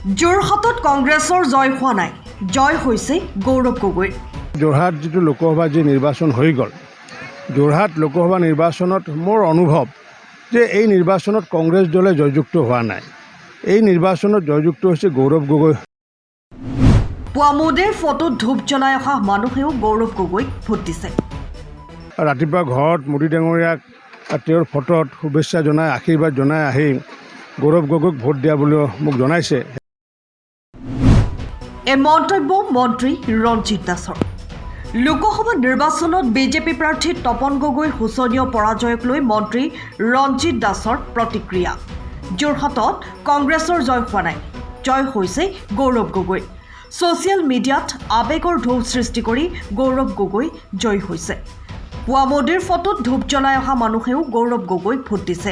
যোৰহাটত কংগ্ৰেছৰ জয় হোৱা নাই, জয় হৈছে গৌৰৱ গগৈৰ। যোৰহাট যিটো লোকসভা যি নিৰ্বাচন হৈ গ'ল, যোৰহাট লোকসভা নিৰ্বাচনত মোৰ অনুভৱ যে এই নিৰ্বাচনত কংগ্ৰেছ দলে জয়যুক্ত হোৱা নাই। এই নিৰ্বাচনত জয়যুক্ত হৈছে গৌৰৱ গগৈ। পুৱা মোদীৰ ফটোত ধূপ জ্বলাই অহা মানুহেও গৌৰৱ গগৈক ভোট দিছে। ৰাতিপুৱা ঘৰত মোদী ডাঙৰীয়াক তেওঁৰ ফটোত শুভেচ্ছা জনাই আশীৰ্বাদ জনাই আহি গৌৰৱ গগৈক ভোট দিয়া বুলি মোক জনাইছে। এই মন্তব্য মন্ত্ৰী ৰঞ্জিত দাসৰ। লোকসভা নিৰ্বাচনত বিজেপি প্ৰাৰ্থী তপন গগৈৰ শোচনীয় পৰাজয়ক লৈ মন্ত্ৰী ৰঞ্জিত দাসৰ প্ৰতিক্ৰিয়া। যোৰহাটত কংগ্ৰেছৰ জয় হোৱা নাই, জয় হৈছে গৌৰৱ গগৈ। ছ'চিয়েল মিডিয়াত আৱেগৰ ঢৌ সৃষ্টি কৰি গৌৰৱ গগৈ জয়ী হৈছে। পুৱা মোদীৰ ফটোত ধূপ জ্বলাই অহা মানুহেও গৌৰৱ গগৈক ভোট দিছে।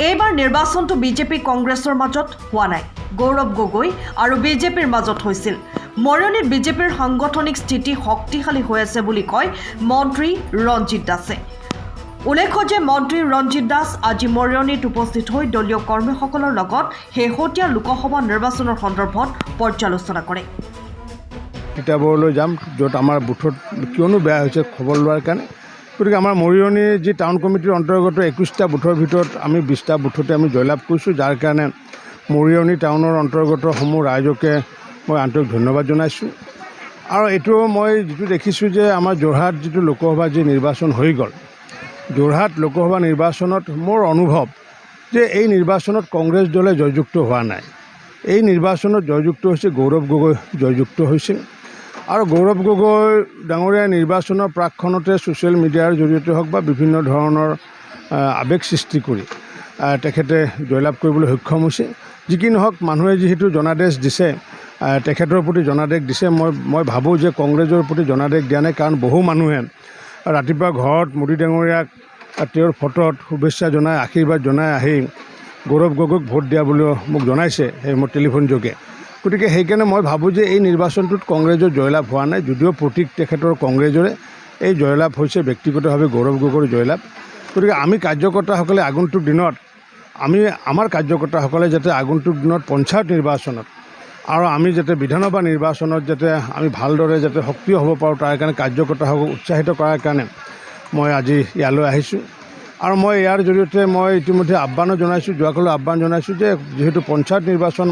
এইবাৰ নিৰ্বাচনটো বিজেপি কংগ্ৰেছৰ মাজত হোৱা নাই, গৌৰৱ গগৈ আৰু বিজেপিৰ মাজত হৈছিল। মৰিয়নিত বিজেপিৰ সাংগঠনিক স্থিতি শক্তিশালী হৈ আছে বুলি কয় মন্ত্ৰী ৰঞ্জিত দাসে। উল্লেখ্য যে মন্ত্ৰী ৰঞ্জিত দাস আজি মৰিয়নিত উপস্থিত হৈ দলীয় কৰ্মীসকলৰ লগত শেহতীয়া লোকসভা নিৰ্বাচনৰ সন্দৰ্ভত পৰ্যালোচনা কৰে। তিতাবৰলৈ যাম, য'ত আমাৰ বুথত কিয়নো বেয়া হৈছে খবৰ লোৱাৰ কাৰণে। গতিকে আমাৰ মৰিয়নি যি টাউন কমিটিৰ অন্তৰ্গত 21টা বুথৰ ভিতৰত আমি 20টা বুথতে আমি জয়লাভ কৰিছোঁ, যাৰ কাৰণে মৰিয়নি টাউনৰ অন্তৰ্গত সমূহ ৰাইজকে মই আন্তৰিক ধন্যবাদ জনাইছোঁ। আৰু এইটো মই যিটো দেখিছোঁ যে আমাৰ যোৰহাট যিটো লোকসভা যি নিৰ্বাচন হৈ গ'ল, যোৰহাট লোকসভা নিৰ্বাচনত মোৰ অনুভৱ যে এই নিৰ্বাচনত কংগ্ৰেছ দলে জয়যুক্ত হোৱা নাই। এই নিৰ্বাচনত জয়যুক্ত হৈছে গৌৰৱ গগৈ জয়যুক্ত হৈছিল। আৰু গৌৰৱ গগৈ ডাঙৰীয়া নিৰ্বাচনৰ প্ৰাকখনতে ছ'চিয়েল মিডিয়াৰ জৰিয়তে হওক বা বিভিন্ন ধৰণৰ আৱেগ সৃষ্টি কৰি তেখেতে জয়লাভ কৰিবলৈ সক্ষম হৈছে। যি কি নহওক, মানুহে যিহেতু জনাদেশ দিছে, তেখেতৰ প্ৰতি জনাদেশ দিছে, মই ভাবোঁ যে কংগ্ৰেছৰ প্ৰতি জনাদেশ দিয়া নাই। কাৰণ বহু মানুহে ৰাতিপুৱা ঘৰত মোদী ডাঙৰীয়াক তেওঁৰ ফটোত শুভেচ্ছা জনাই আশীৰ্বাদ জনাই আহি গৌৰৱ গগৈক ভোট দিয়া বুলি মোক জনাইছে সেই মোৰ টেলিফোনযোগে। গতিকে সেইকাৰণে মই ভাবোঁ যে এই নিৰ্বাচনটোত কংগ্ৰেছৰ জয়লাভ হোৱা নাই, যদিও প্ৰতীক তেখেতৰ কংগ্ৰেছৰে, এই জয়লাভ হৈছে ব্যক্তিগতভাৱে গৌৰৱ গগৈৰ জয়লাভ। গতিকে আমি কাৰ্যকৰ্তাসকলে আগন্তুক দিনত আমাৰ কাৰ্যকৰ্তাসকলে যাতে আগন্তুক দিনত পঞ্চায়ত নিৰ্বাচনত আৰু আমি যাতে বিধানসভা নিৰ্বাচনত যাতে আমি ভালদৰে যাতে সক্ৰিয় হ'ব পাৰোঁ, তাৰ কাৰণে কাৰ্যকৰ্তাসকলক উৎসাহিত কৰাৰ কাৰণে মই আজি ইয়ালৈ আহিছোঁ। আৰু মই ইয়াৰ জৰিয়তে মই ইতিমধ্যে আহ্বানো জনাইছোঁ, যোৱাকালি আহ্বান জনাইছোঁ যে যিহেতু পঞ্চায়ত নিৰ্বাচন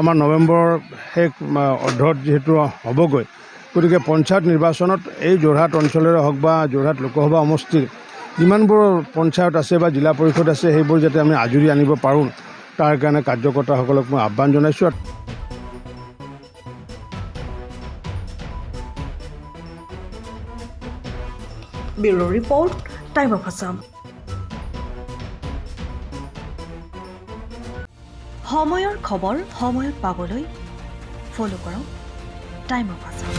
আমাৰ নৱেম্বৰৰ শেষ অৰ্ধত যিহেতু হ'বগৈ, গতিকে পঞ্চায়ত নিৰ্বাচনত এই যোৰহাট অঞ্চলৰে হওক বা যোৰহাট লোকসভা সমষ্টিৰ যিমানবোৰ পঞ্চায়ত আছে বা জিলা পৰিষদ আছে, সেইবোৰ যাতে আমি আজৰি আনিব পাৰোঁ, তাৰ কাৰণে কাৰ্যকৰ্তাসকলক মই আহ্বান জনাইছোঁ। Bureau report, time of Assam. সময়ৰ খবৰ সময়ত পাবলৈ ফ'ল' কৰক টাইম অফ আছাম।